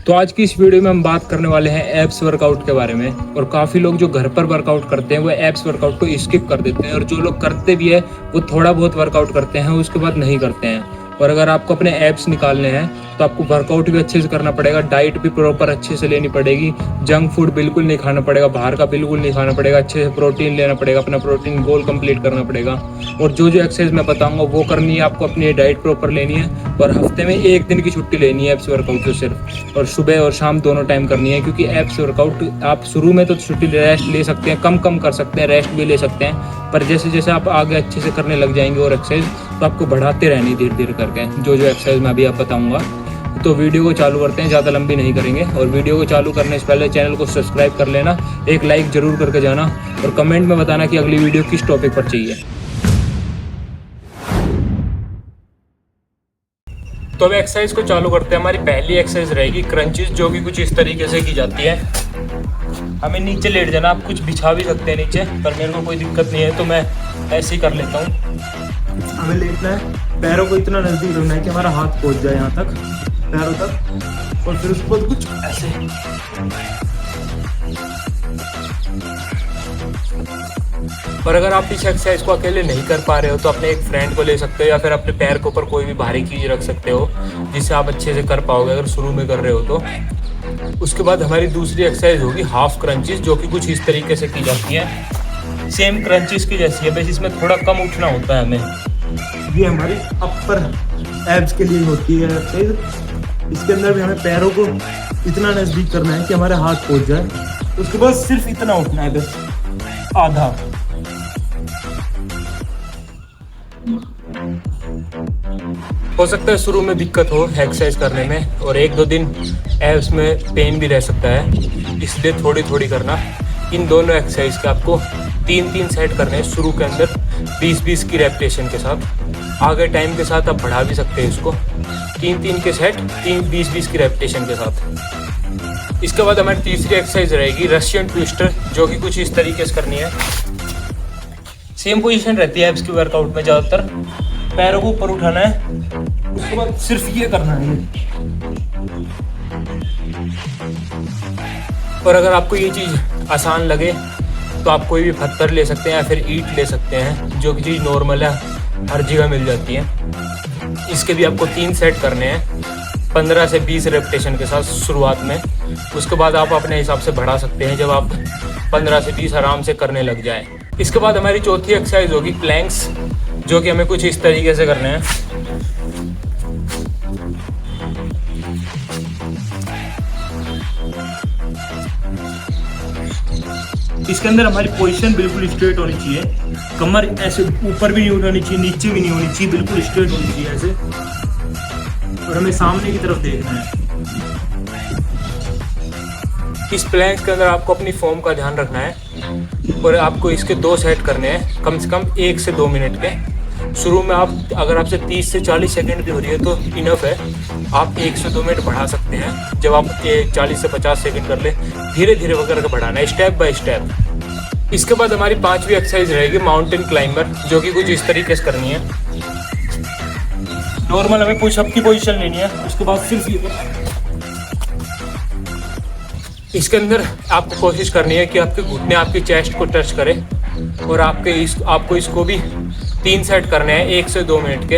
तो आज की इस वीडियो में हम बात करने वाले हैं एब्स वर्कआउट के बारे में। और काफ़ी लोग जो घर पर वर्कआउट करते हैं वो एब्स वर्कआउट को स्किप कर देते हैं, और जो लोग करते भी है वो थोड़ा बहुत वर्कआउट करते हैं, उसके बाद नहीं करते हैं। और अगर आपको अपने एब्स निकालने हैं तो आपको वर्कआउट भी अच्छे से करना पड़ेगा, डाइट भी प्रॉपर अच्छे से लेनी पड़ेगी, जंक फूड बिल्कुल नहीं खाना पड़ेगा, बाहर का बिल्कुल नहीं खाना पड़ेगा, अच्छे से प्रोटीन लेना पड़ेगा, अपना प्रोटीन गोल कंप्लीट करना पड़ेगा। और जो जो एक्सरसाइज मैं बताऊंगा वो करनी है आपको, अपनी डाइट प्रॉपर लेनी है, और हफ्ते में 1 दिन की छुट्टी लेनी है एब्स वर्कआउट से सिर्फ, और सुबह और शाम दोनों टाइम करनी है। क्योंकि एब्स वर्कआउट आप शुरू में तो छुट्टी रेस्ट ले सकते हैं, कम कर सकते हैं, रेस्ट भी ले सकते हैं, पर जैसे जैसे आप आगे अच्छे से करने लग जाएंगे और एक्सरसाइज, तो आपको बढ़ाते रहनी धीरे धीरे करके जो जो एक्सरसाइज मैं अभी आप बताऊंगा। तो वीडियो को चालू करते हैं, ज़्यादा लंबी नहीं करेंगे। और वीडियो को चालू करने से पहले चैनल को सब्सक्राइब कर लेना, एक लाइक ज़रूर करके जाना, और कमेंट में बताना कि अगली वीडियो किस टॉपिक पर चाहिए। तो अब एक्सरसाइज को चालू करते हैं। हमारी पहली एक्सरसाइज रहेगी क्रंचेस, जो कि कुछ इस तरीके से की जाती है। हमें नीचे लेट जाना, आप कुछ बिछा भी सकते हैं नीचे, पर मेरे को कोई दिक्कत नहीं है तो मैं ऐसे ही कर लेता हूँ। हमें लेटना है, पैरों को इतना नज़दीक रखना है कि हमारा हाथ पहुँच जाए यहाँ तक, पैरों तक, और फिर उसके बाद कुछ ऐसे। और अगर आप इस एक्सरसाइज को अकेले नहीं कर पा रहे हो तो अपने एक फ्रेंड को ले सकते हो, या फिर अपने पैर के ऊपर कोई भी भारी चीज़ रख सकते हो जिससे आप अच्छे से कर पाओगे अगर शुरू में कर रहे हो तो। उसके बाद हमारी दूसरी एक्सरसाइज होगी हाफ क्रंचेस, जो कि कुछ इस तरीके से की जाती है, सेम क्रंचेस की जैसी है, बस इसमें थोड़ा कम उठना होता है हमें। ये हमारी अपर एब्स के लिए होती है एक्सरसाइज। इसके अंदर भी हमें पैरों को इतना नज़दीक करना है कि हमारे हाथ पहुँच जाए, उसके बाद सिर्फ इतना उठना है, बस आधा। हो सकता है शुरू में दिक्कत हो एक्सरसाइज करने में, और 1-2 दिन एब्स में पेन भी रह सकता है, इसलिए थोड़ी थोड़ी करना। इन दोनों एक्सरसाइज के आपको 3-3 सेट करने हैं शुरू के अंदर, 20-20 की रेपिटेशन के साथ। आगे टाइम के साथ आप बढ़ा भी सकते हैं इसको, 3-3 के सेट, 20-20 की रेपिटेशन के साथ। इसके बाद हमारी तीसरी एक्सरसाइज रहेगी रशियन ट्विस्टर, जो कि कुछ इस तरीके से करनी है। सेम पोजीशन रहती है एब्स की वर्कआउट में ज़्यादातर, पैरों को ऊपर उठाना है, उसके बाद सिर्फ ये करना है। और अगर आपको ये चीज़ आसान लगे तो आप कोई भी पत्थर ले सकते हैं या फिर ईंट ले सकते हैं, जो कि चीज़ नॉर्मल है, हर जगह मिल जाती है। इसके भी आपको 3 सेट करने हैं, 15 से 20 रेपिटेशन के साथ शुरुआत में। उसके बाद आप अपने हिसाब से बढ़ा सकते हैं जब आप 15 से 20 आराम से करने लग जाए। इसके बाद हमारी चौथी एक्सरसाइज होगी प्लैंक्स, जो कि हमें कुछ इस तरीके से करने हैं। इसके अंदर हमारी पोजीशन बिल्कुल स्ट्रेट होनी चाहिए, कमर ऐसे ऊपर भी नहीं उठानी चाहिए, नीचे भी नहीं होनी चाहिए, बिल्कुल स्ट्रेट होनी चाहिए ऐसे, और हमें सामने की तरफ देखना है। इस प्लैंक के अंदर आपको अपनी फॉर्म का ध्यान रखना है, और आपको इसके 2 सेट करने हैं, कम से कम 1 से 2 मिनट के। शुरू में आप अगर आपसे 30 से 40 सेकंड भी हो रही है तो इनफ है, आप 1 से 2 मिनट बढ़ा सकते हैं। जब आप 40 से 50 सेकंड कर ले, धीरे धीरे वगैरह का बढ़ाना है, स्टेप बाय स्टेप। इसके बाद हमारी 5वीं एक्सरसाइज रहेगी माउंटेन क्लाइंबर, जो कि कुछ इस तरीके से करनी है। नॉर्मल हमें पुशअप की पोजीशन लेनी है, उसके बाद सिर्फ ये। इसके अंदर आपको कोशिश करनी है कि आपके घुटने आपकी चेस्ट को टच करें, और आपको इसको भी 3 सेट करने हैं, 1 से 2 मिनट के।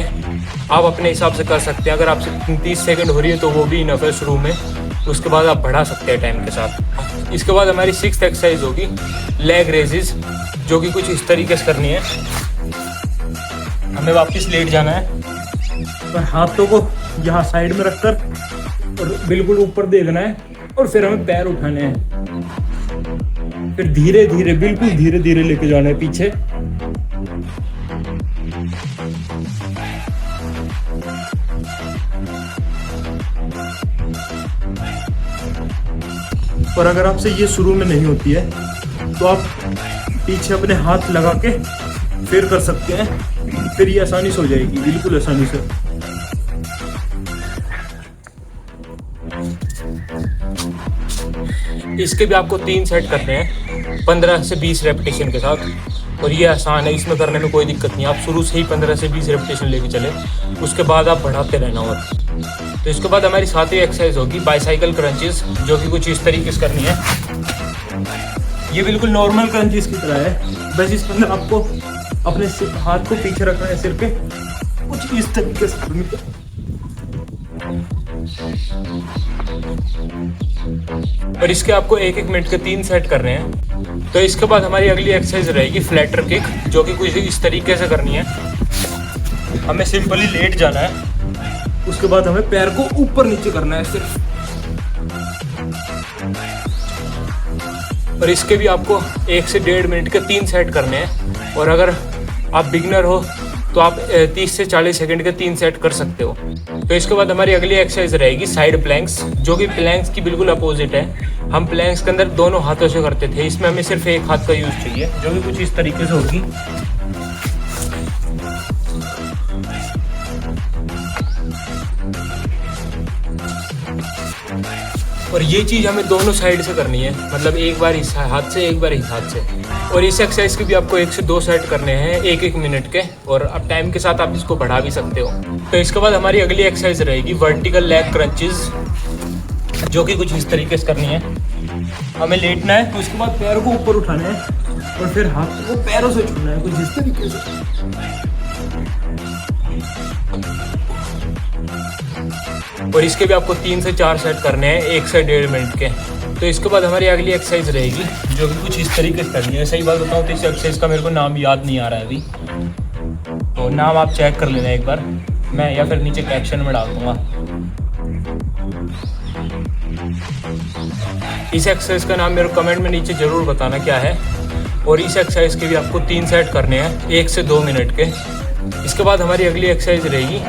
आप अपने हिसाब से कर सकते हैं, अगर आपसे 30 सेकंड हो रही है तो वो भी इनफ है शुरू में, उसके बाद आप बढ़ा सकते हैं टाइम के साथ। इसके बाद हमारी 6th एक्सरसाइज होगी लेग रेजेस, जो कि कुछ इस तरीके से करनी है। हमें वापस लेट जाना है, और हाथों को यहाँ साइड में रखकर और बिल्कुल ऊपर देखना है, और फिर हमें पैर उठाने हैं, फिर धीरे धीरे, बिल्कुल धीरे धीरे लेके जाना है पीछे। और अगर आपसे ये शुरू में नहीं होती है तो आप पीछे अपने हाथ लगा के फिर कर सकते हैं, फिर ये आसानी से हो जाएगी, बिल्कुल आसानी से। इसके भी आपको 3 सेट करने हैं, 15 से 20 रेपिटेशन के साथ, और ये आसान है, इसमें करने में कोई दिक्कत नहीं। आप शुरू से ही 15 से 20 रेपिटेशन लेके चले, उसके बाद आप बढ़ाते रहना। और तो इसके बाद हमारी सातवीं एक्सरसाइज होगी बाइसाइकिल क्रंचेस, जो कि कुछ इस तरीके से करनी है। ये बिल्कुल नॉर्मल क्रंचेस की तरह है, बस इसके अंदर आपको अपने हाथ को पीछे रखना है सिर पे, कुछ इस तरीके से करनी है। और इसके आपको 1-1 मिनट के 3 सेट करने हैं। तो इसके बाद हमारी अगली एक्सरसाइज रहेगी फ्लैटर किक, जो कि कुछ इस तरीके से करनी है। हमें सिंपली लेट जाना है, उसके बाद हमें पैर को ऊपर नीचे करना है सिर्फ। और इसके भी आपको 1 से 1.5 मिनट के 3 सेट करने हैं। और अगर आप बिगिनर हो तो आप 30 से 40 सेकंड के 3 सेट कर सकते हो। तो इसके बाद हमारी अगली एक्सरसाइज रहेगी साइड प्लैंक्स, जो कि प्लैंक्स की बिल्कुल अपोजिट है। हम प्लैंक्स के अंदर दोनों हाथों से करते थे, इसमें हमें सिर्फ एक हाथ का यूज चाहिए, जो कि कुछ इस तरीके से होगी। और ये चीज़ हमें दोनों साइड से करनी है, मतलब एक बार इस हाथ से, एक बार इस हाथ से। और इस एक्सरसाइज के भी आपको 1 से 2 सेट करने हैं 1-1 मिनट के, और अब टाइम के साथ आप इसको बढ़ा भी सकते हो। तो इसके बाद हमारी अगली एक्सरसाइज रहेगी वर्टिकल लेग क्रंचेस, जो कि कुछ इस तरीके से करनी है। हमें लेटना है, तो उसके बाद पैरों को ऊपर उठाना है और फिर हाथ को पैरों से छूना है, कुछ इस तरीके से। और इसके भी आपको 3 से 4 सेट करने हैं 1 से 1.5 मिनट के। तो इसके बाद हमारी अगली एक्सरसाइज रहेगी, जो कि कुछ इस तरीके से करनी है। सही बात बताऊँ तो इस एक्सरसाइज का मेरे को नाम याद नहीं आ रहा है अभी, तो नाम आप चेक कर लेना एक बार, मैं या फिर नीचे कैप्शन में डाल दूंगा। इस एक्सरसाइज का नाम मेरे को कमेंट में नीचे ज़रूर बताना क्या है। और इस एक्सरसाइज के भी आपको 3 सेट करने हैं 1 से 2 मिनट के। इसके बाद हमारी अगली एक्सरसाइज रहेगी,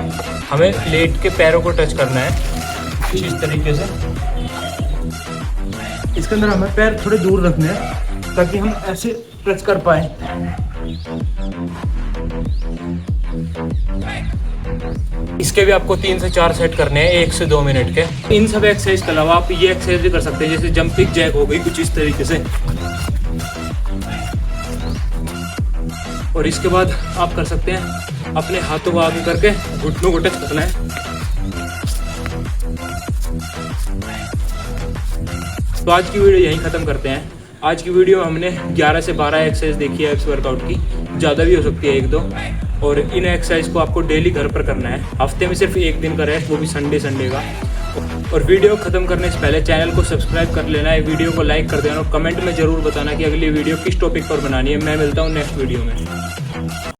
हमें लेट के पैरों को टच करना है इस तरीके से। इसके अंदर हमें पैर थोड़े दूर रखने हैं ताकि हम ऐसे टच कर पाए। इसके भी आपको 3 से 4 सेट करने हैं 1 से 2 मिनट के। इन सब एक्सरसाइज के अलावा आप ये एक्सरसाइज भी कर सकते हैं, जैसे जंपिंग जैक हो गई, कुछ इस तरीके से। और इसके बाद आप कर सकते हैं अपने हाथों को आगे करके घुटनों को टच करना है। तो आज की वीडियो यहीं ख़त्म करते हैं। आज की वीडियो में हमने 11 से 12 एक्सरसाइज देखी है एब्स वर्कआउट की, ज़्यादा भी हो सकती है 1-2। और इन एक्सरसाइज को आपको डेली घर पर करना है, हफ्ते में सिर्फ 1 दिन का रेस्ट, वो भी संडे का। और वीडियो खत्म करने से पहले चैनल को सब्सक्राइब कर लेना है, वीडियो को लाइक कर देना और कमेंट में ज़रूर बताना कि अगली वीडियो किस टॉपिक पर बनानी है। मैं मिलता हूँ नेक्स्ट वीडियो में।